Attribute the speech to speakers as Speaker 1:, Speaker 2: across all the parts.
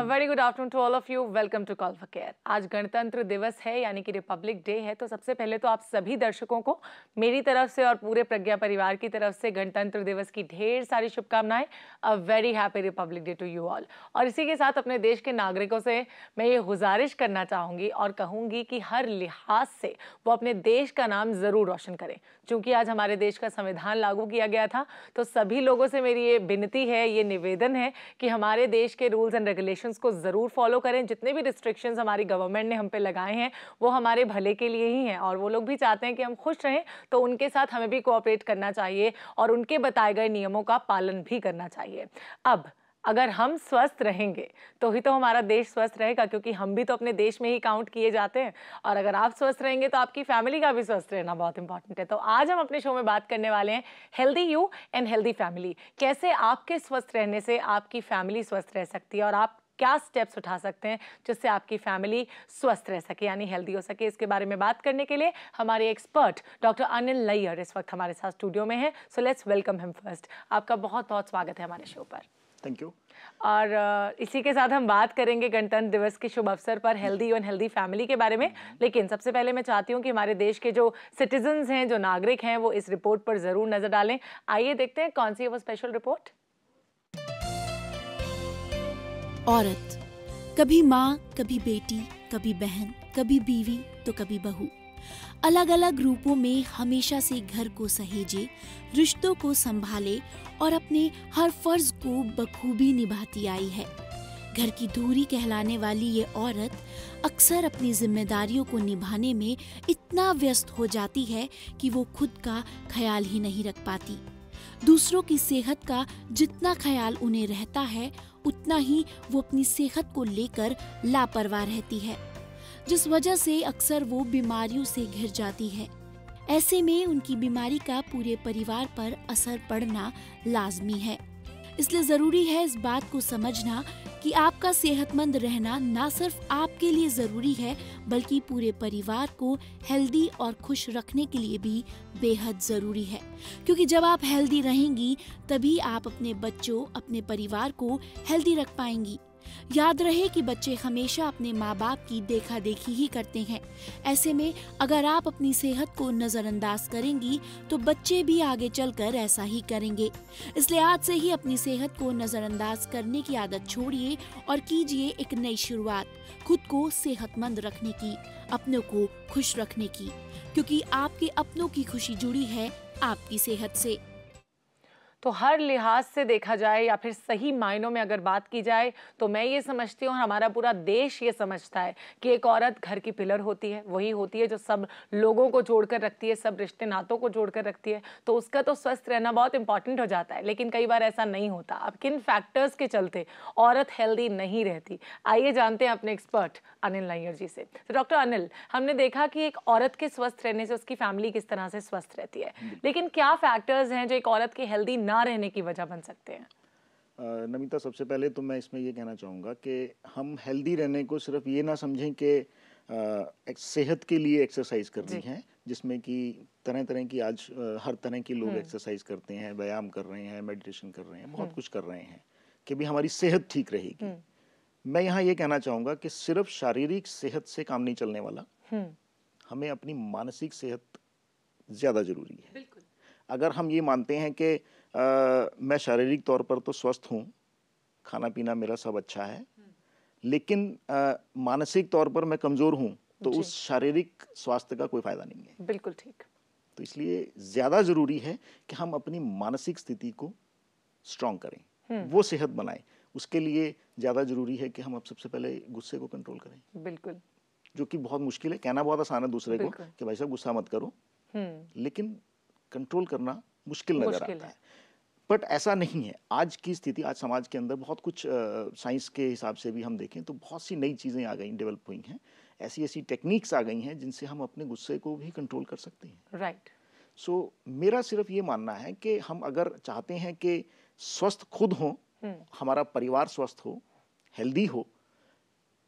Speaker 1: Very good afternoon to all of you. Welcome to call for care. आज गणतंत्र दिवस है यानी कि रिपब्लिक डे है, तो सबसे पहले तो आप सभी दर्शकों को मेरी तरफ से और पूरे प्रज्ञा परिवार की तरफ से गणतंत्र दिवस की ढेर सारी शुभकामनाएं। A very happy republic day to you all. और इसी के साथ अपने देश के नागरिकों से मैं ये गुजारिश करना चाहूँगी और कहूँगी कि हर लिहाज से वो अपने देश का नाम ज़रूर रोशन करें। चूँकि आज हमारे देश का संविधान लागू किया गया था, तो सभी लोगों से मेरी ये विनती है, ये निवेदन है कि हमारे देश के रूल्स एंड रेगुलेशंस को ज़रूर फॉलो करें। जितने भी रिस्ट्रिक्शंस हमारी गवर्नमेंट ने हम पे लगाए हैं वो हमारे भले के लिए ही हैं, और वो लोग भी चाहते हैं कि हम खुश रहें, तो उनके साथ हमें भी कोऑपरेट करना चाहिए और उनके बताए गए नियमों का पालन भी करना चाहिए। अब अगर हम स्वस्थ रहेंगे तो ही तो हमारा देश स्वस्थ रहेगा, क्योंकि हम भी तो अपने देश में ही काउंट किए जाते हैं। और अगर आप स्वस्थ रहेंगे तो आपकी फैमिली का भी स्वस्थ रहना बहुत इंपॉर्टेंट है। तो आज हम अपने शो में बात करने वाले हैं healthy you and healthy family. कैसे आपके स्वस्थ रहने से आपकी फैमिली स्वस्थ रह सकती है और आप क्या स्टेप्स उठा सकते हैं जिससे आपकी फैमिली स्वस्थ रह सके यानी हेल्दी हो सके। इसके बारे में बात करने के लिए हमारे एक्सपर्ट डॉक्टर अनिल नैयर इस वक्त हमारे साथ स्टूडियो में है। So let's welcome him first. आपका बहुत बहुत स्वागत है हमारे शो पर।
Speaker 2: Thank you.
Speaker 1: और इसी के साथ हम बात करेंगे गणतंत्र दिवस के शुभ अवसर पर हेल्दी एंड हेल्दी फैमिली के बारे में। लेकिन सबसे पहले मैं चाहती हूँ कि हमारे देश के जो सिटीजन्स हैं, जो नागरिक हैं, वो इस रिपोर्ट पर जरूर नजर डालें। आइए देखते हैं कौन सी है वो स्पेशल रिपोर्ट।
Speaker 3: औरत, कभी माँ, कभी बेटी, कभी बहन, कभी बीवी तो कभी बहू, अलग अलग रूपों में हमेशा से घर को सहेजे, रिश्तों को संभाले और अपने हर फर्ज को बखूबी निभाती आई है। घर की धूरी कहलाने वाली ये औरत अक्सर अपनी जिम्मेदारियों को निभाने में इतना व्यस्त हो जाती है कि वो खुद का ख्याल ही नहीं रख पाती। दूसरों की सेहत का जितना ख्याल उन्हें रहता है, उतना ही वो अपनी सेहत को लेकर लापरवाह रहती है, जिस वजह से अक्सर वो बीमारियों से घिर जाती है। ऐसे में उनकी बीमारी का पूरे परिवार पर असर पड़ना लाजमी है। इसलिए जरूरी है इस बात को समझना कि आपका सेहतमंद रहना ना सिर्फ आपके लिए जरूरी है, बल्कि पूरे परिवार को हेल्दी और खुश रखने के लिए भी बेहद जरूरी है। क्योंकि जब आप हेल्दी रहेंगी तभी आप अपने बच्चों, अपने परिवार को हेल्दी रख पाएंगी। याद रहे कि बच्चे हमेशा अपने माँ बाप की देखा देखी ही करते हैं। ऐसे में अगर आप अपनी सेहत को नजरअंदाज करेंगी तो बच्चे भी आगे चलकर ऐसा ही करेंगे। इसलिए आज से ही अपनी सेहत को नजरअंदाज करने की आदत छोड़िए और कीजिए एक नई शुरुआत, खुद को सेहतमंद रखने की, अपनों को खुश रखने की, क्योंकि आपके अपनों की खुशी जुड़ी है आपकी सेहत से।
Speaker 1: तो हर लिहाज से देखा जाए या फिर सही मायनों में अगर बात की जाए तो मैं ये समझती हूँ और हमारा पूरा देश ये समझता है कि एक औरत घर की पिलर होती है, वही होती है जो सब लोगों को जोड़कर रखती है, सब रिश्ते नातों को जोड़कर रखती है। तो उसका तो स्वस्थ रहना बहुत इंपॉर्टेंट हो जाता है, लेकिन कई बार ऐसा नहीं होता। अब किन फैक्टर्स के चलते औरत हेल्दी नहीं रहती, आइए जानते हैं अपने एक्सपर्ट अनिल नैयर जी से। तो डॉक्टर अनिल, हमने देखा कि एक औरत के स्वस्थ रहने से उसकी फैमिली किस तरह से स्वस्थ रहती है, लेकिन क्या फैक्टर्स हैं जो एक औरत की हेल्दी ना रहने की वजह बन सकते हैं?
Speaker 2: नमिता, सबसे पहले तो मैं इसमें ये कहना चाहूँगा कि हम हेल्दी रहने को सिर्फ ये ना समझें कि सेहत के लिए एक्सरसाइज करनी है, जिसमें कि तरह तरह की आज हर तरह के लोग एक्सरसाइज करते हैं, व्यायाम कर रहे हैं, मेडिटेशन कर रहे हैं, बहुत कुछ कर रहे हैं कि भी हमारी सेहत ठीक रहेगी। मैं यहाँ ये कहना चाहूँगा कि सिर्फ शारीरिक सेहत से काम नहीं चलने वाला, हमें अपनी मानसिक सेहत ज़्यादा जरूरी है। बिल्कुल। अगर हम ये मानते हैं कि मैं शारीरिक तौर पर तो स्वस्थ हूँ, खाना पीना मेरा सब अच्छा है, लेकिन मानसिक तौर पर मैं कमज़ोर हूँ, तो उस शारीरिक स्वास्थ्य का कोई फ़ायदा नहीं है।
Speaker 1: बिल्कुल ठीक।
Speaker 2: तो इसलिए ज़्यादा ज़रूरी है कि हम अपनी मानसिक स्थिति को स्ट्रॉन्ग करें, वो सेहत बनाएं। उसके लिए ज़्यादा ज़रूरी है कि हम अब सबसे पहले गुस्से को कंट्रोल करें।
Speaker 1: बिल्कुल। जो
Speaker 2: कि बहुत मुश्किल है, कहना बहुत आसान है दूसरे को कि भाई साहब गुस्सा मत करो, लेकिन कंट्रोल करना मुश्किल नजर आता है। बट ऐसा नहीं है। आज की स्थिति, आज समाज के अंदर बहुत कुछ साइंस के हिसाब से भी हम देखें तो बहुत सी नई चीज़ें आ गई, डेवलप हुई हैं, ऐसी ऐसी टेक्निक्स आ गई हैं जिनसे हम अपने गुस्से को भी कंट्रोल कर सकते हैं।
Speaker 1: राइट।
Speaker 2: सो मेरा सिर्फ ये मानना है कि हम अगर चाहते हैं कि स्वस्थ खुद हो, हमारा परिवार स्वस्थ हो, हेल्दी हो,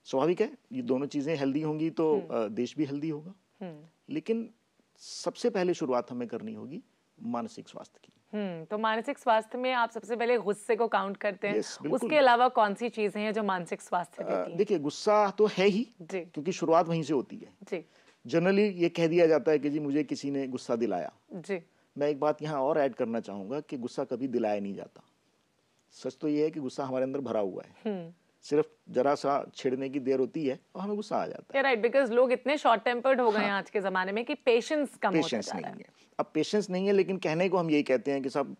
Speaker 2: स्वाभाविक है ये दोनों चीज़ें हेल्दी होंगी तो देश भी हेल्दी होगा। लेकिन सबसे पहले शुरुआत हमें करनी होगी मानसिक स्वास्थ्य की।
Speaker 1: तो मानसिक स्वास्थ्य में आप सबसे पहले गुस्से को काउंट करते हैं।
Speaker 2: Yes, बिल्कुल।
Speaker 1: उसके अलावा कौन सी चीजें हैं जो मानसिक स्वास्थ्य देती हैं?
Speaker 2: देखिए, गुस्सा तो है ही,
Speaker 1: जी
Speaker 2: क्योंकि शुरुआत वहीं से होती है।
Speaker 1: जी
Speaker 2: जनरली ये कह दिया जाता है कि जी मुझे किसी ने गुस्सा दिलाया।
Speaker 1: जी
Speaker 2: मैं एक बात यहाँ और ऐड करना चाहूंगा कि गुस्सा कभी दिलाया नहीं जाता। सच तो ये है कि गुस्सा हमारे अंदर भरा हुआ है, सिर्फ जरा सा छेड़ने की देर होती है और हमें गुस्सा आ जाता है।
Speaker 1: राइट, बिकॉज लोग इतने शॉर्ट टेम्पर्ड हो गए हैं आज के जमाने में कि पेशेंस कम होता
Speaker 2: पेशेंस
Speaker 1: जा
Speaker 2: नहीं
Speaker 1: रहा है।
Speaker 2: है। अब पेशेंस नहीं है, लेकिन कहने को हम यही कहते हैं कि साहब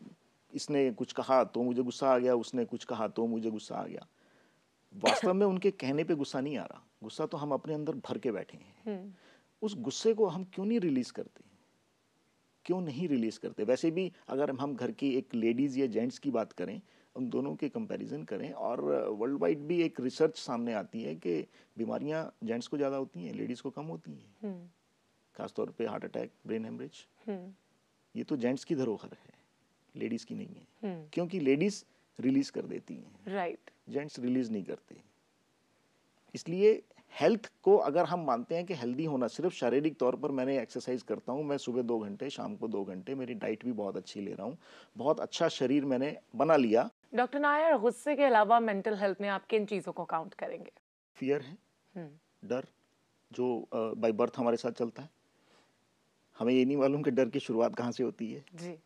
Speaker 2: इसने कुछ कहा तो मुझे गुस्सा आ गया, उसने कुछ कहा तो मुझे गुस्सा आ गया। वास्तव में उनके कहने पे गुस्सा नहीं आ रहा, गुस्सा तो हम अपने अंदर भर के बैठे हैं। उस गुस्से को हम क्यों नहीं रिलीज करते, क्यों नहीं रिलीज करते? वैसे भी अगर हम घर की एक लेडीज या जेंट्स की बात करें, उन दोनों के कंपैरिजन करें, और वर्ल्ड वाइड भी एक रिसर्च सामने आती है कि बीमारियां जेंट्स को ज़्यादा होती हैं, लेडीज़ को कम होती हैं। खासतौर पे हार्ट अटैक, ब्रेन हेमरेज, ये तो जेंट्स की धरोहर है, लेडीज़ की नहीं है। क्योंकि लेडीज़ रिलीज कर देती हैं,
Speaker 1: राइट,
Speaker 2: जेंट्स रिलीज नहीं करते। इसलिए हेल्थ को अगर हम मानते हैं कि हेल्दी होना सिर्फ शारीरिक तौर पर, मैंने एक्सरसाइज करता हूँ, मैं सुबह 2 घंटे, शाम को 2 घंटे, मेरी डाइट भी बहुत अच्छी ले रहा हूँ, बहुत अच्छा शरीर मैंने बना लिया।
Speaker 1: डॉक्टर नायर, गुस्से के अलावा मेंटल हेल्थ में आप किन चीजों को काउंट करेंगे?
Speaker 2: फियर है, डर, जो बाय बर्थ हमारे साथ चलता है। हमें ये नहीं मालूम कि डर की शुरुआत कहाँ से होती है।
Speaker 1: जी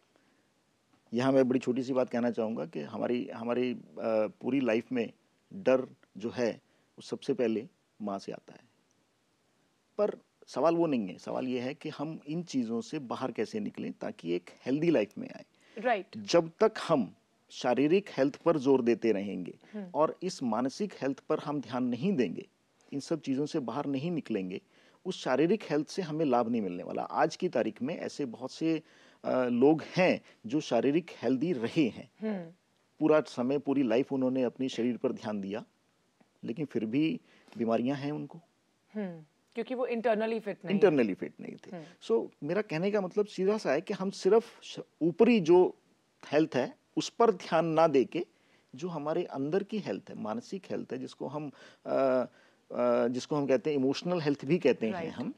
Speaker 2: यहाँ मैं बड़ी छोटी सी बात कहना चाहूँगा कि हमारी पूरी लाइफ में डर जो है वो सबसे पहले माँ से आता है। पर सवाल वो नहीं है, सवाल ये है कि हम इन चीज़ों से बाहर कैसे निकलें ताकि एक हेल्दी लाइफ में आए।
Speaker 1: राइट,
Speaker 2: जब तक हम शारीरिक हेल्थ पर जोर देते रहेंगे और इस मानसिक हेल्थ पर हम ध्यान नहीं देंगे, इन सब चीज़ों से बाहर नहीं निकलेंगे, उस शारीरिक हेल्थ से हमें लाभ नहीं मिलने वाला। आज की तारीख में ऐसे बहुत से लोग हैं जो शारीरिक हेल्दी रहे हैं, पूरा समय, पूरी लाइफ उन्होंने अपने शरीर पर ध्यान दिया, लेकिन फिर भी बीमारियां हैं उनको,
Speaker 1: क्योंकि वो इंटरनली फिट
Speaker 2: नहीं थे। सो मेरा कहने का मतलब सीधा सा है कि हम सिर्फ ऊपरी जो हेल्थ है उस पर ध्यान ना दे के जो हमारे अंदर की हेल्थ है, मानसिक हेल्थ है, जिसको हम कहते हैं इमोशनल हेल्थ भी कहते हैं,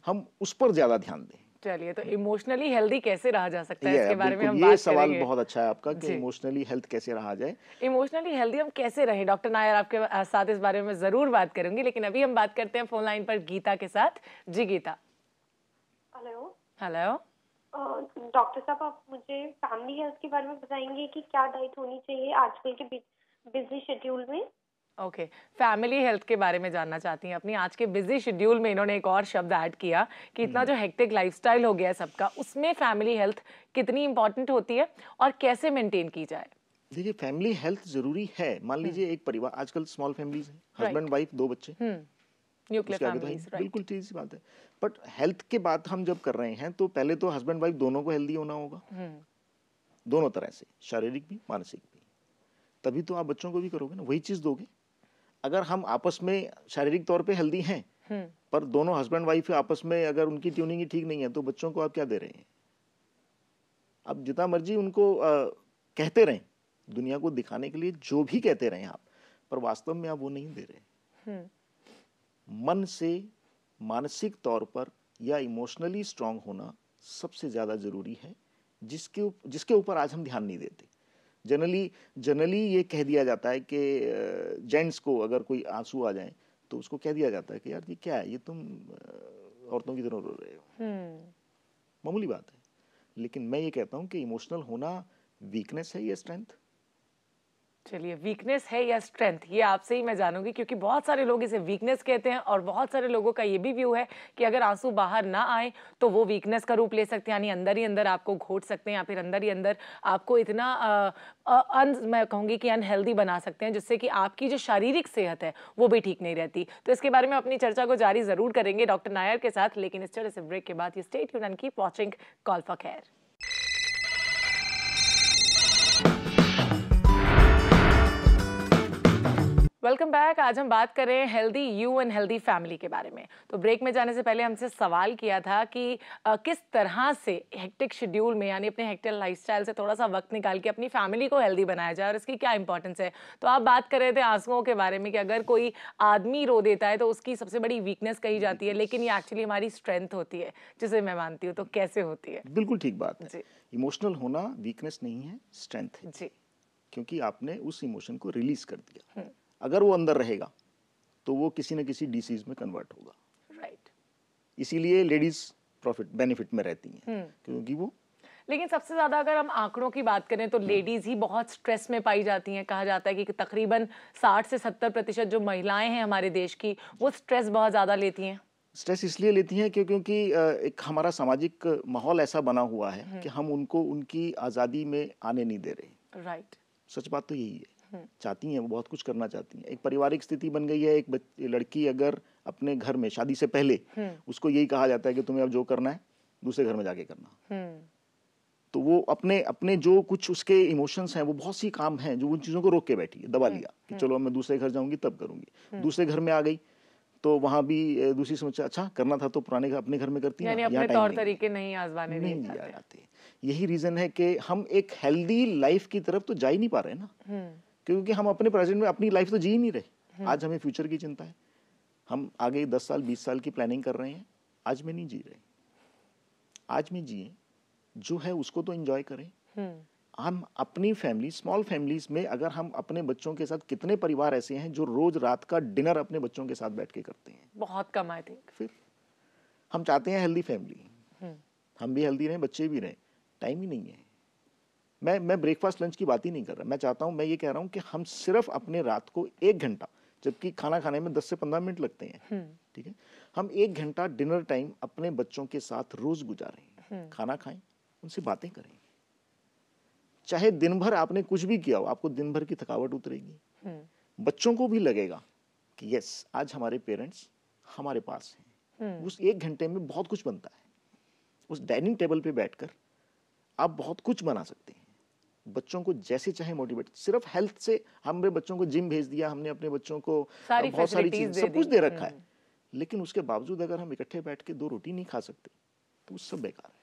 Speaker 2: हम उस पर ज्यादा ध्यान दें।
Speaker 1: चलिए, तो इमोशनली हेल्दी कैसे रहा जा सकता है, इसके बारे में हम
Speaker 2: ये
Speaker 1: बात
Speaker 2: सवाल
Speaker 1: करेंगे।
Speaker 2: बहुत अच्छा है आपका कि इमोशनली हेल्थ कैसे रहा जाए।
Speaker 1: इमोशनली हेल्दी हम कैसे रहें, डॉक्टर नायर आपके साथ इस बारे में जरूर बात करूंगी, लेकिन अभी हम बात करते हैं फोन लाइन पर गीता के साथ। जी गीता।
Speaker 4: Hello
Speaker 1: hello.
Speaker 4: डॉक्टर साहब, आप मुझे फैमिली हेल्थ के बारे में बताएंगे कि क्या डाइट होनी चाहिए आजकल के बिजी शेड्यूल में?
Speaker 1: ओके, फैमिली हेल्थ के बारे में जानना चाहती हैं अपनी। आज के बिजी शेड्यूल में इन्होंने एक और शब्द ऐड किया कि इतना जो हेक्टिक लाइफस्टाइल हो गया है सबका, उसमें फैमिली हेल्थ कितनी इंपॉर्टेंट होती है और कैसे मेंटेन की जाए?
Speaker 2: देखिए, फैमिली हेल्थ जरूरी है। मान लीजिए एक परिवार, आजकल स्मॉल फैमिलीज है, हस्बैंड वाइफ 2 बच्चे,
Speaker 1: न्यूक्लियर फैमिलीज,
Speaker 2: बिल्कुल ठीक सी बात है। बट हेल्थ के बात हम जब कर रहे हैं तो पहले तो हस्बैंड वाइफ दोनों को हेल्दी होना होगा, दोनों तरह से, शारीरिक भी मानसिक भी, तभी तो आप बच्चों को भी करोगे ना, वही चीज दोगे। अगर हम आपस में शारीरिक तौर पे हेल्दी हैं पर दोनों हस्बैंड वाइफ आपस में अगर उनकी ट्यूनिंग ही ठीक नहीं है तो बच्चों को आप क्या दे रहे हैं? अब जितना मर्जी उनको कहते रहें, दुनिया को दिखाने के लिए जो भी कहते रहें आप, पर वास्तव में आप वो नहीं दे रहे। मन से मानसिक तौर पर या इमोशनली स्ट्रांग होना सबसे ज्यादा जरूरी है, जिसके ऊपर आज हम ध्यान नहीं देते। जनरली ये कह दिया जाता है कि जेंट्स को अगर कोई आंसू आ जाए तो उसको कह दिया जाता है कि यार ये क्या है, ये तुम औरतों की तरह रो रहे हो, मामूली बात है। लेकिन मैं ये कहता हूँ कि इमोशनल होना वीकनेस है या स्ट्रेंथ?
Speaker 1: चलिए, वीकनेस है या स्ट्रेंथ, ये आपसे ही मैं जानूंगी, क्योंकि बहुत सारे लोग इसे वीकनेस कहते हैं और बहुत सारे लोगों का ये भी व्यू है कि अगर आंसू बाहर ना आए तो वो वीकनेस का रूप ले सकते हैं, यानी अंदर ही अंदर आपको घोट सकते हैं या फिर अंदर ही अंदर आपको इतना मैं कहूंगी कि अनहेल्दी बना सकते हैं, जिससे कि आपकी जो शारीरिक सेहत है वो भी ठीक नहीं रहती। तो इसके बारे में अपनी चर्चा को जारी जरूर करेंगे डॉक्टर नायर के साथ, लेकिन इस छोटे से ब्रेक के बाद stay tuned and keep watching call for care. Welcome back. आज हम बात कर रहे हैं healthy you and healthy family के बारे में। तो ब्रेक में जाने से पहले हमसे सवाल किया था कि किस तरह से हेक्टिक शेड्यूल में यानी अपने हेक्टिक लाइफस्टाइल से थोड़ा सा वक्त निकाल के अपनी फैमिली को हेल्दी बनाया जाए और इसकी क्या इंपॉर्टेंस है। तो आप बात कर रहे थे आंसुओं के बारे में कि अगर कोई आदमी रो देता है तो उसकी सबसे बड़ी वीकनेस कही जाती है, लेकिन ये एक्चुअली हमारी स्ट्रेंथ होती है, जिसे मैं मानती हूँ। तो कैसे होती है?
Speaker 2: बिल्कुल ठीक बात है।
Speaker 1: जी
Speaker 2: इमोशनल होना वीकनेस नहीं है, स्ट्रेंथ है,
Speaker 1: जी।
Speaker 2: क्योंकि आपने उस इमोशन को रिलीज कर दिया। अगर वो अंदर रहेगा तो वो किसी न किसी डिसीज में कन्वर्ट होगा।
Speaker 1: राइट।
Speaker 2: इसीलिए लेडीज बेनिफिट में रहती हैं, क्योंकि वो
Speaker 1: लेकिन सबसे ज्यादा अगर हम आंकड़ों की बात करें तो लेडीज ही बहुत स्ट्रेस में पाई जाती हैं। कहा जाता है कि तकरीबन 60 से 70% जो महिलाएं हैं हमारे देश की, वो स्ट्रेस बहुत ज्यादा लेती हैं।
Speaker 2: स्ट्रेस इसलिए लेती हैं क्योंकि एक हमारा सामाजिक माहौल ऐसा बना हुआ है कि हम उनको उनकी आज़ादी में आने नहीं दे रहे।
Speaker 1: राइट।
Speaker 2: सच बात तो यही है। चाहती हैं, वो बहुत कुछ करना चाहती हैं। एक पारिवारिक स्थिति बन गई है। एक लड़की अगर अपने घर में शादी से पहले उसको यही कहा जाता है कि तुम्हें अब जो करना है दूसरे घर में जाके करना, तो वो अपने अपने जो कुछ उसके इमोशंस हैं, वो बहुत सी काम हैं जो उन चीज़ों को रोक के बैठी है, दबा लिया कि चलो अब मैं दूसरे घर जाऊंगी तब करूंगी। दूसरे घर में आ गई तो वहां भी दूसरी समस्या, अच्छा करना था तो पुराने अपने घर में करती है,
Speaker 1: यानी अपने तौर तरीके नहीं आजमाने
Speaker 2: नहीं दिया जाते। यही रीजन है कि हम एक हेल्दी लाइफ की तरफ तो जा ही नहीं पा रहे ना, क्योंकि हम अपने प्रेजेंट में अपनी लाइफ तो जी ही नहीं रहे। आज हमें फ्यूचर की चिंता है, हम आगे 10 साल 20 साल की प्लानिंग कर रहे हैं, आज में नहीं जी रहे। आज में जिए, जो है उसको तो एंजॉय करें। हम अपनी फैमिली, स्मॉल फैमिलीज में अगर हम अपने बच्चों के साथ, कितने परिवार ऐसे हैं जो रोज रात का डिनर अपने बच्चों के साथ बैठ के करते हैं?
Speaker 1: बहुत कम आई थिंक।
Speaker 2: फिर हम चाहते हैं हेल्दी फैमिली, हम भी हेल्दी रहें, बच्चे भी रहें, टाइम ही नहीं है। मैं ब्रेकफास्ट लंच की बात ही नहीं कर रहा। मैं चाहता हूं, मैं ये कह रहा हूं कि हम सिर्फ अपने रात को 1 घंटा, जबकि खाना खाने में 10 से 15 मिनट लगते हैं, ठीक है, हम 1 घंटा डिनर टाइम अपने बच्चों के साथ रोज गुजारें। खाना खाएं, उनसे बातें करें। चाहे दिन भर आपने कुछ भी किया हो, आपको दिन भर की थकावट उतरेगी। बच्चों को भी लगेगा कि यस, आज हमारे पेरेंट्स हमारे पास हैं। उस 1 घंटे में बहुत कुछ बनता है। उस डाइनिंग टेबल पे बैठकर आप बहुत कुछ बना सकते हैं। बच्चों को जैसे चाहे मोटिवेट, सिर्फ हेल्थ से हमने बच्चों को जिम भेज दिया, हमने अपने बच्चों को बहुत सारी चीजें, सब कुछ दे रखा है, लेकिन उसके बावजूद अगर हम इकट्ठे बैठ के 2 रोटी नहीं खा सकते तो सब बेकार है।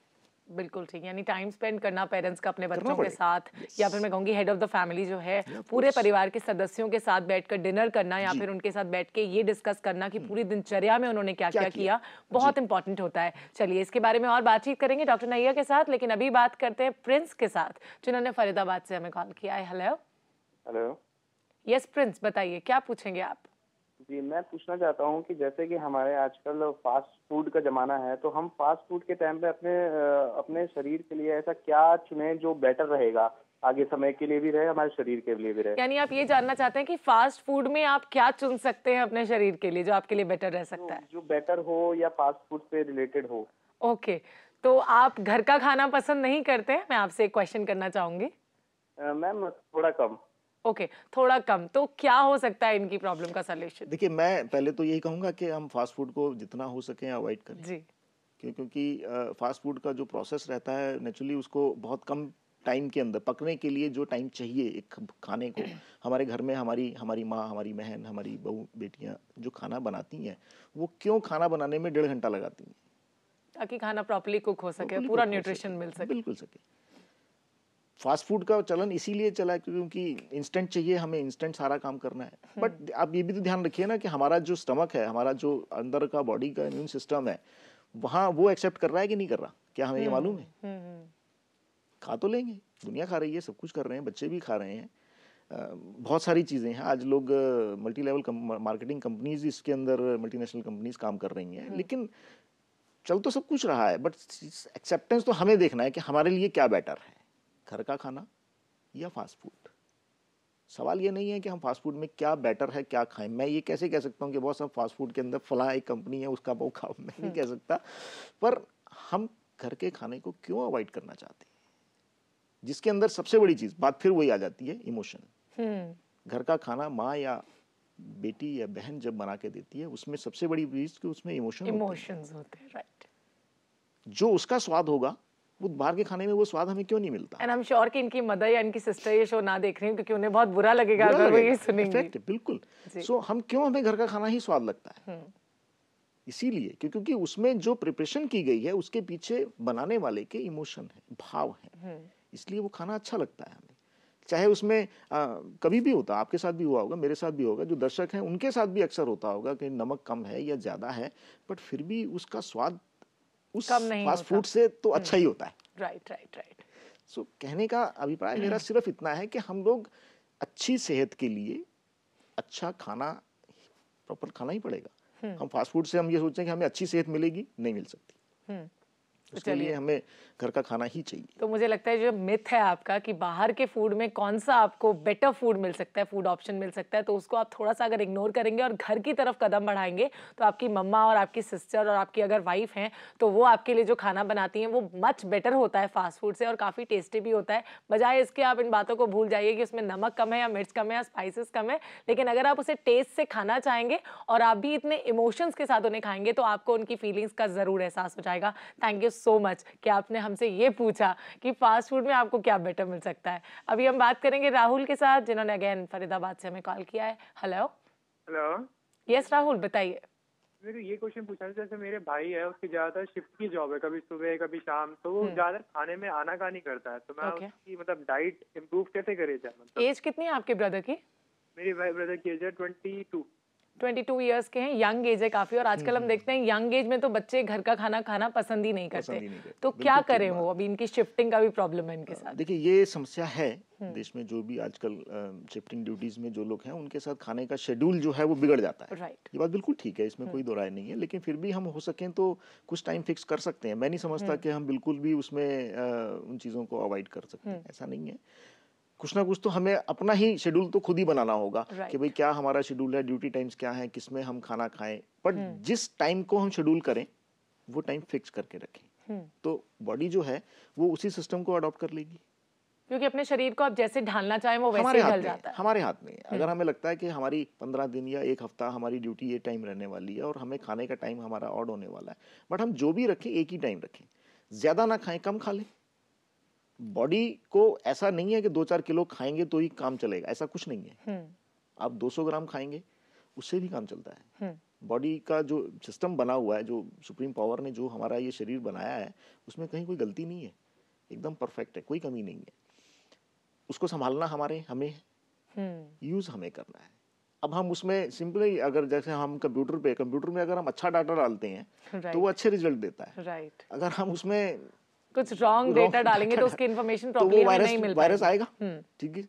Speaker 1: बिल्कुल ठीक। यानी टाइम स्पेंड करना पेरेंट्स का अपने बच्चों के साथ, या फिर मैं कहूँगी हेड ऑफ द फैमिली जो है, पूरे परिवार के सदस्यों के साथ बैठकर डिनर करना, या फिर उनके साथ बैठ के ये डिस्कस करना कि पूरी दिनचर्या में उन्होंने क्या क्या किया, बहुत इंपॉर्टेंट होता है। चलिए इसके बारे में और बातचीत करेंगे डॉक्टर नैया के साथ, लेकिन अभी बात करते हैं प्रिंस के साथ, जिन्होंने फरीदाबाद से हमें कॉल किया है। हेलो।
Speaker 5: हेलो।
Speaker 1: यस प्रिंस, बताइए क्या पूछेंगे आप?
Speaker 5: जी, मैं पूछना चाहता हूँ कि जैसे कि हमारे आजकल फास्ट फूड का जमाना है, तो हम फास्ट फूड के टाइम पे अपने शरीर के लिए ऐसा क्या चुने जो बेटर रहेगा, आगे समय के लिए भी रहे, हमारे शरीर के लिए भी रहे।
Speaker 1: यानी आप ये जानना चाहते हैं कि फास्ट फूड में आप क्या चुन सकते हैं अपने शरीर के लिए जो आपके लिए बेटर रह सकता है?
Speaker 5: जो बेटर हो या फास्ट फूड से रिलेटेड हो।
Speaker 1: ओके, तो आप घर का खाना पसंद नहीं करते हैं? मैं आपसे एक क्वेश्चन करना चाहूंगी।
Speaker 5: मैम थोड़ा कम।
Speaker 1: ओके, थोड़ा कम। तो क्या हो सकता है इनकी प्रॉब्लम का सलूशन?
Speaker 2: देखिए, मैं पहले तो यही कहूंगा कि हम फास्ट फूड को जितना हो सके अवॉइड करें
Speaker 1: जी।
Speaker 2: क्योंकि फास्ट फूड का जो प्रोसेस रहता है, नेचुरली उसको बहुत कम टाइम के अंदर पकने के लिए जो टाइम चाहिए एक खाने को, हमारे घर में हमारी माँ, हमारी बहन, हमारी बहू बेटियां जो खाना बनाती हैं, वो क्यों खाना बनाने में 1.5 घंटा लगाती हैं?
Speaker 1: ताकि खाना प्रॉपर्ली कुक हो सके, पूरा न्यूट्रिशन मिल सके।
Speaker 2: बिल्कुल सके। फास्ट फूड का चलन इसीलिए चला क्योंकि इंस्टेंट चाहिए, हमें इंस्टेंट सारा काम करना है। बट आप ये भी तो ध्यान रखिए ना कि हमारा जो स्टमक है, हमारा जो अंदर का बॉडी का इम्यून सिस्टम है, वहाँ वो एक्सेप्ट कर रहा है कि नहीं कर रहा? क्या हमें ये मालूम है? खा तो लेंगे, दुनिया खा रही है, सब कुछ कर रहे हैं, बच्चे भी खा रहे हैं, बहुत सारी चीज़ें हैं। आज लोग मल्टी लेवल मार्केटिंग कंपनीज इसके अंदर, मल्टीनेशनल कंपनीज काम कर रही हैं, लेकिन चल तो सब कुछ रहा है, बट एक्सेप्टेंस तो हमें देखना है कि हमारे लिए क्या बेटर है, घर का खाना या फास्ट फूड। सवाल ये नहीं है कि हम फास्ट फूड में क्या बेटर है, क्या खाएं। मैं ये कैसे कह सकता हूँ कि बहुत सब फास्ट फूड के अंदर फला एक कंपनी है उसका वो खाओ, मैं नहीं कह सकता। पर हम घर के खाने को क्यों अवॉइड करना चाहते हैं, जिसके अंदर सबसे बड़ी चीज, बात फिर वही आ जाती है, इमोशन। घर का खाना माँ या बेटी या बहन जब बना के देती है, उसमें सबसे बड़ी चीज कि उसमें इमोशंस होते हैं।
Speaker 1: राइट।
Speaker 2: जो उसका स्वाद होगा वो बाहर के खाने में वो स्वाद हमें क्यों नहीं मिलता?
Speaker 1: एंड आई एम श्योर कि इनकी मदर या इनकी सिस्टर ये शो ना देख रही हैं, क्योंकि उन्हें बहुत बुरा लगेगा अगर वो ये सुनेंगी।
Speaker 2: इफेक्ट बिल्कुल। सो हमें घर का खाना ही स्वाद लगता है, इसीलिए क्योंकि उसमें जो प्रिपरेशन की गई है उसके पीछे बनाने वाले के इमोशन है, भाव है, इसलिए वो खाना अच्छा लगता है हमें। चाहे उसमें कभी भी होता, आपके साथ भी हुआ होगा, मेरे साथ भी होगा, जो दर्शक हैं उनके साथ भी अक्सर होता होगा कि नमक कम है या ज्यादा है, बट फिर भी उसका स्वाद उस फास्ट फूड से तो अच्छा ही होता है।
Speaker 1: राइट।
Speaker 2: सो कहने का अभिप्राय मेरा सिर्फ इतना है कि हम लोग अच्छी सेहत के लिए अच्छा खाना, प्रॉपर खाना ही पड़ेगा। हम फास्ट फूड से हम ये सोचते हैं कि हमें अच्छी सेहत मिलेगी, नहीं मिल सकती। उसके लिए हमें घर का खाना ही चाहिए।
Speaker 1: तो मुझे लगता है जो मिथ है आपका कि बाहर के फूड में कौन सा आपको बेटर फूड मिल सकता है, फूड ऑप्शन मिल सकता है, तो उसको आप थोड़ा सा अगर इग्नोर करेंगे और घर की तरफ कदम बढ़ाएंगे तो आपकी मम्मा और आपकी सिस्टर और आपकी अगर वाइफ हैं तो वो आपके लिए जो खाना बनाती हैं वो मच बेटर होता है फास्ट फूड से और काफ़ी टेस्टी भी होता है। बजाय इसके आप इन बातों को भूल जाइए कि उसमें नमक कम है या मिर्च कम है या स्पाइसेस कम है, लेकिन अगर आप उसे टेस्ट से खाना चाहेंगे और आप भी इतने इमोशंस के साथ उन्हें खाएंगे तो आपको उनकी फीलिंग्स का ज़रूर एहसास हो जाएगा। थैंक यू सो मच कि आपने हमसे ये पूछा कि फास्ट फूड में आपको क्या बेटर मिल सकता है। अभी हम बात करेंगे राहुल के साथ, जिन्होंने अगेन फरीदाबाद से हमें कॉल किया है। हेलो यस राहुल, बताइए।
Speaker 6: मेरे ये क्वेश्चन पूछना है, जैसे मेरे भाई है उसकी ज्यादातर शिफ्ट की जॉब है, कभी सुबह कभी शाम, तो वो ज्यादा खाने में आनाकानी करता है, तो मैं उसकी मतलब डाइट इम्प्रूव कैसे करे जाए? मतलब
Speaker 1: एज कितनी है आपके ब्रदर की?
Speaker 6: मेरे भाई ब्रदर की एज है
Speaker 1: 22 इयर्स के हैं, यंग एज है काफी, और आजकल हम देखते हैं यंग एज में तो बच्चे घर का खाना खाना पसंद ही नहीं करते, तो क्या करें वो? अभी इनकी शिफ्टिंग का भी प्रॉब्लम है इनके साथ।
Speaker 2: देखिए ये समस्या है देश में, जो भी आजकल शिफ्टिंग ड्यूटीज में जो लोग हैं उनके साथ खाने का शेड्यूल जो है वो बिगड़ जाता है।
Speaker 1: राइट,
Speaker 2: ये बात बिल्कुल ठीक है, इसमें कोई दो राय नहीं है, लेकिन फिर भी हम हो सकें तो कुछ टाइम फिक्स कर सकते हैं। मैं नहीं समझता कि हम बिल्कुल भी उसमें उन चीज़ों को अवॉइड कर सकते हैं, ऐसा नहीं है। कुछ ना कुछ तो हमें अपना ही शेड्यूल तो खुद ही बनाना होगा कि भाई क्या हमारा शेड्यूल है, ड्यूटी टाइम्स क्या है, किसमें हम खाना खाएं, बट जिस टाइम को हम शेड्यूल करें वो टाइम फिक्स करके रखें, तो बॉडी जो है वो उसी सिस्टम को अडॉप्ट कर लेगी।
Speaker 1: क्योंकि अपने शरीर को आप जैसे ढालना चाहें वो वैसे ही ढल जाता है।
Speaker 2: हमारे हाथ में अगर हमें लगता है कि हमारी 15 दिन या एक हफ्ता हमारी ड्यूटी ये टाइम रहने वाली है और हमें खाने का टाइम हमारा ऑड होने वाला है, बट हम जो भी रखें एक ही टाइम रखें, ज्यादा ना खाएं, कम खा लें। बॉडी को ऐसा नहीं है कि 2-4 किलो खाएंगे तो ही काम चलेगा, ऐसा कुछ नहीं है। आप 200 ग्राम खाएंगे उससे भी काम चलता है। बॉडी का जो सिस्टम बना हुआ है, जो सुप्रीम पावर ने जो हमारा ये शरीर बनाया है, उसमें कहीं कोई गलती नहीं है, एकदम परफेक्ट है, कोई कमी नहीं है। उसको संभालना हमें यूज हमें करना है। अब हम उसमें सिंपली अगर जैसे हम कंप्यूटर में अगर हम अच्छा डाटा डालते हैं तो वो अच्छे रिजल्ट देता है।
Speaker 1: राइट,
Speaker 2: अगर हम उसमें
Speaker 1: कुछ रॉन्ग डेटा डालेंगे तो उसकी इन्फॉर्मेशन प्रॉपर्ली हमें नहीं मिल पाएगी,
Speaker 2: वायरस आएगा। ठीक है,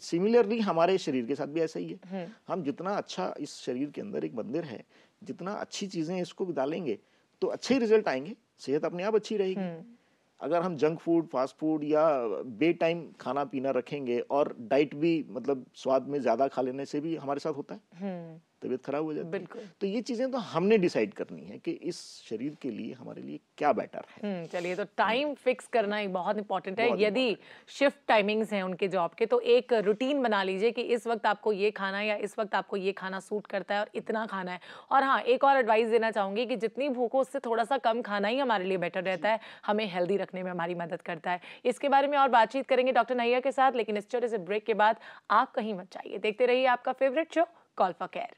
Speaker 2: सिमिलरली हमारे शरीर के साथ भी ऐसा ही है। हम जितना अच्छा, इस शरीर के अंदर एक मंदिर है, जितना अच्छी चीजें इसको डालेंगे तो अच्छे रिजल्ट आएंगे, सेहत अपने आप अच्छी रहेगी। अगर हम जंक फूड, फास्ट फूड या बे टाइम खाना पीना रखेंगे और डाइट भी मतलब स्वाद में ज्यादा खा लेने से भी हमारे साथ होता है, तबीयत खराब हो जाती है। तो ये चीजें तो हमने डिसाइड करनी है कि इस शरीर के लिए हमारे लिए क्या बेटर है।
Speaker 1: चलिए, तो टाइम फिक्स करना ही बहुत इंपॉर्टेंट है। यदि शिफ्ट टाइमिंग्स हैं उनके जॉब के, तो एक रूटीन बना लीजिए कि इस वक्त आपको ये खाना है या इस वक्त आपको ये खाना सूट करता है और इतना खाना है। और हाँ, एक और एडवाइस देना चाहूंगी कि जितनी भूख हो उससे थोड़ा सा कम खाना ही हमारे लिए बेटर रहता है, हमें हेल्दी रखने में हमारी मदद करता है। इसके बारे में और बातचीत करेंगे डॉक्टर नैया के साथ, लेकिन इस छोटे से ब्रेक के बाद आप कहीं मत जाइए, देखते रहिए आपका favourite show call for care.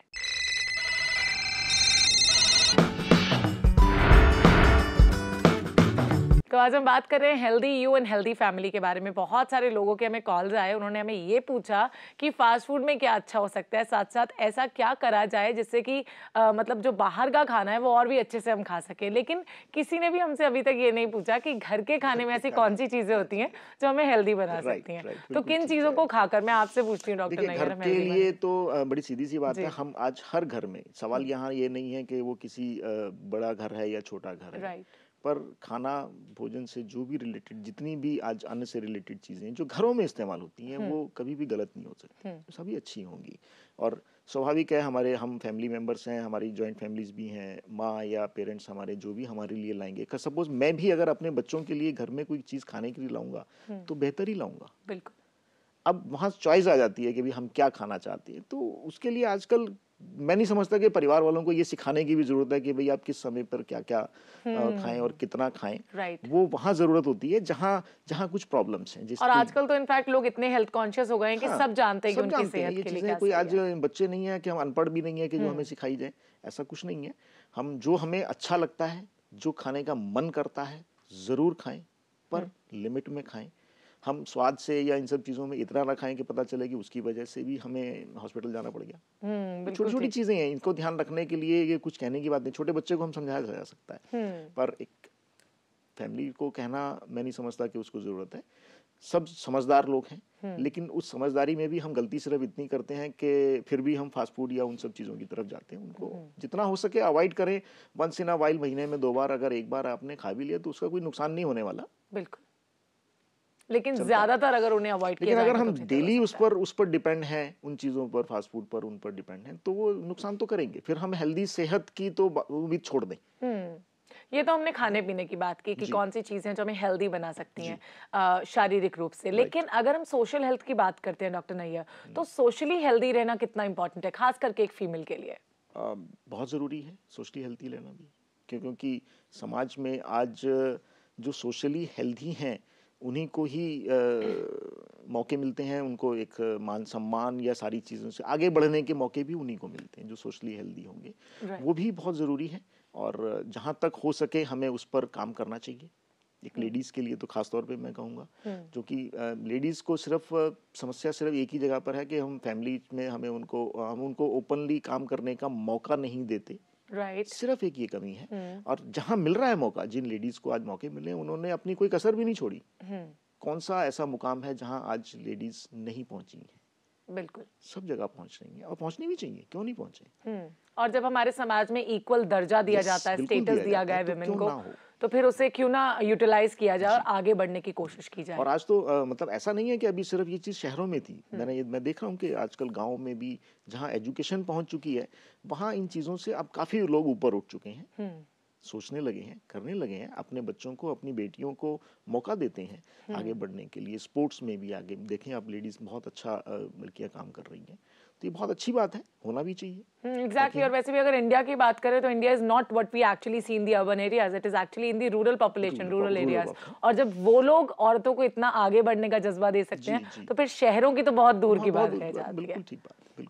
Speaker 1: तो आज हम बात कर रहे हैं healthy you and healthy family के बारे में। बहुत सारे लोगों के हमें कॉल्स आए, उन्होंने हमें ये पूछा कि फास्ट फूड में क्या अच्छा हो सकता है, साथ साथ ऐसा क्या करा जाए जिससे कि मतलब जो बाहर का खाना है वो और भी अच्छे से हम खा सके। लेकिन किसी ने भी हमसे अभी तक ये नहीं पूछा कि घर के खाने में ऐसी कौन सी चीजें होती हैं जो हमें हेल्दी बना सकती हैं। तो किन चीजों को खाकर, मैं आपसे पूछती हूँ डॉक्टर नैया।
Speaker 2: घर के लिए तो बड़ी सीधी सी बात है, हम आज हर घर में, सवाल यहाँ ये नहीं है कि वो किसी बड़ा घर है या छोटा घर है, पर खाना भोजन से जो भी रिलेटेड, जितनी भी आज अन्न से रिलेटेड चीजें जो घरों में इस्तेमाल होती हैं वो कभी भी गलत नहीं हो सकती, सभी अच्छी होंगी। और स्वाभाविक है, हम फैमिली मेंबर्स हैं, हमारी जॉइंट फैमिलीज भी हैं, माँ या पेरेंट्स हमारे जो भी हमारे लिए लाएंगे, सपोज मैं भी अगर अपने बच्चों के लिए घर में कोई चीज खाने के लिए लाऊंगा तो बेहतर ही लाऊंगा।
Speaker 1: बिल्कुल।
Speaker 2: अब वहाँ चॉइस आ जाती है कि भी हम क्या खाना चाहते हैं, तो उसके लिए आजकल मैं नहीं समझता कि परिवार वालों को ये सिखाने की भी जरूरत है कि भाई आप किस समय पर क्या क्या खाएं और कितना खाएं।
Speaker 1: राइट।
Speaker 2: वो वहाँ जरूरत होती है जहाँ जहाँ कुछ प्रॉब्लम्स हैं।
Speaker 1: और आजकल तो इनफैक्ट लोग इतने हेल्थ कॉन्शियस हो गए हैं कि सब जानते हैं कि उनकी सेहत के लिए क्या
Speaker 2: कोई
Speaker 1: सही
Speaker 2: आज
Speaker 1: है।
Speaker 2: बच्चे नहीं है कि हम अनपढ़ भी नहीं है कि जो हमें सिखाई जाए, ऐसा कुछ नहीं है। हम जो हमें अच्छा लगता है, जो खाने का मन करता है, जरूर खाएं, पर लिमिट में खाएं। हम स्वाद से या इन सब चीज़ों में इतना ना खाएं कि पता चले कि उसकी वजह से भी हमें हॉस्पिटल जाना पड़ गया। छोटी छोटी चीज़ें हैं, इनको ध्यान रखने के लिए ये कुछ कहने की बात नहीं। छोटे बच्चे को हम समझाया जा सकता है, पर एक फैमिली को कहना मैं नहीं समझता कि उसको ज़रूरत है। सब समझदार लोग हैं, लेकिन उस समझदारी में भी हम गलती सिर्फ इतनी करते हैं कि फिर भी हम फास्ट फूड या उन सब चीज़ों की तरफ जाते हैं। उनको जितना हो सके अवॉइड करें। वंस इन अ वाइल, महीने में 2 बार अगर एक बार आपने खा भी लिया तो उसका कोई नुकसान नहीं होने वाला।
Speaker 1: बिल्कुल, लेकिन ज्यादातर अगर उन्हें अवॉइड किया
Speaker 2: लेकिन
Speaker 1: जाए
Speaker 2: अगर हम
Speaker 1: तो
Speaker 2: डेली उस पर डिपेंड हैं, उन चीज़ों पर, फास्ट फूड पर, उन पर डिपेंड हैं, तो वो नुकसान तो करेंगे। फिर हम हेल्दी सेहत की तो वो भी छोड़ दें।
Speaker 1: ये तो हमने खाने पीने की बात की कि कौन सी चीजें जो हमें हेल्दी बना सकती हैं शारीरिक रूप से। लेकिन अगर हम सोशल हेल्थ की बात करते हैं डॉक्टर नैयर, तो सोशली हेल्दी रहना कितना इंपॉर्टेंट है, खास करके एक फीमेल के लिए?
Speaker 2: बहुत ज़रूरी है सोशली हेल्दी रहना भी, क्योंकि समाज में आज जो सोशली हेल्दी हैं उन्हीं को ही मौके मिलते हैं। उनको एक मान सम्मान या सारी चीज़ों से आगे बढ़ने के मौके भी उन्हीं को मिलते हैं जो सोशली हेल्दी होंगे। वो भी बहुत ज़रूरी है, और जहाँ तक हो सके हमें उस पर काम करना चाहिए। एक लेडीज़ के लिए तो खास तौर पे मैं कहूँगा, जो कि लेडीज़ को सिर्फ समस्या सिर्फ एक ही जगह पर है कि हम फैमिली में हम उनको ओपनली काम करने का मौका नहीं देते। सिर्फ एक ये कमी है। और जहाँ मिल रहा है मौका, जिन लेडीज को आज मौके मिले, उन्होंने अपनी कोई कसर भी नहीं छोड़ी। कौन सा ऐसा मुकाम है जहाँ आज लेडीज नहीं पहुंची है?
Speaker 1: बिल्कुल,
Speaker 2: सब जगह पहुंच रही हैं और पहुंचनी भी चाहिए, क्यों नहीं पहुंचे।
Speaker 1: और जब हमारे समाज में इक्वल दर्जा दिया जाता है, स्टेटस दिया गया है विमेन को, तो फिर उसे क्यों ना यूटिलाइज किया जाए और आगे बढ़ने की कोशिश की जाए।
Speaker 2: और आज तो मतलब ऐसा नहीं है कि अभी सिर्फ ये चीज़ शहरों में थी। मैं देख रहा हूँ कि आजकल गाँव में भी जहाँ एजुकेशन पहुँच चुकी है, वहाँ इन चीज़ों से अब काफ़ी लोग ऊपर उठ चुके हैं, सोचने लगे हैं, करने लगे हैं, अपने बच्चों को, अपनी बेटियों को मौका देते हैं आगे बढ़ने के लिए। स्पोर्ट्स में भी आगे देखें आप, लेडीज़ बहुत अच्छा लड़कियाँ काम कर रही हैं, तो ये बहुत अच्छी बात है, होना भी चाहिए।
Speaker 1: एग्जैक्टली। और वैसे भी अगर इंडिया की बात करें तो India is not what we actually see in the urban areas, it is actually in the rural population, rural areas. और जब वो लोग औरतों को इतना आगे बढ़ने का जज्बा दे सकते हैं, तो फिर शहरों की तो बहुत दूर की बात रह जाती है।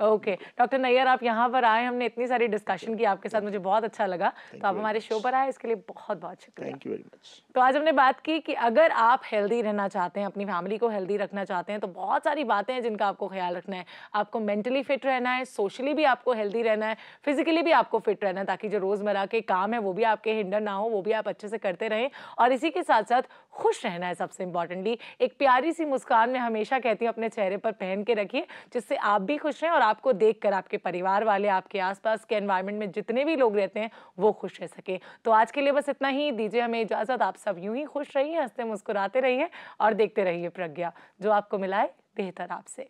Speaker 1: ओके डॉक्टर नैयर, आप यहाँ पर आए, हमने इतनी सारी डिस्कशन की आपके साथ, मुझे बहुत अच्छा लगा। तो आप हमारे शो पर आए, इसके लिए बहुत बहुत शुक्रिया।
Speaker 2: Thank you very much.
Speaker 1: तो आज हमने बात की कि अगर आप हेल्दी रहना चाहते हैं, अपनी फैमिली को हेल्दी रखना चाहते हैं, तो बहुत सारी बातें हैं जिनका आपको ख्याल रखना है। आपको मेंटली फिट रहना है, सोशली भी आपको हेल्दी रहना है, फिजिकली भी आपको फिट रहना है, ताकि जो रोजमर्रा के काम है वो भी आपके हिंडर ना हो, वो भी आप अच्छे से करते रहें। और इसी के साथ साथ खुश रहना है सबसे इंपॉर्टेंटली। एक प्यारी सी मुस्कान मैं हमेशा कहती हूँ अपने चेहरे पर पहन के रखिए, जिससे आप भी खुश रहें और आपको देखकर आपके परिवार वाले, आपके आसपास के एनवायरनमेंट में जितने भी लोग रहते हैं वो खुश रह सके। तो आज के लिए बस इतना ही, दीजिए हमें इजाजत। आप सब यूं ही खुश रहिए, हंसते मुस्कुराते रहिए और देखते रहिए प्रज्ञा, जो आपको मिलाए बेहतर आपसे।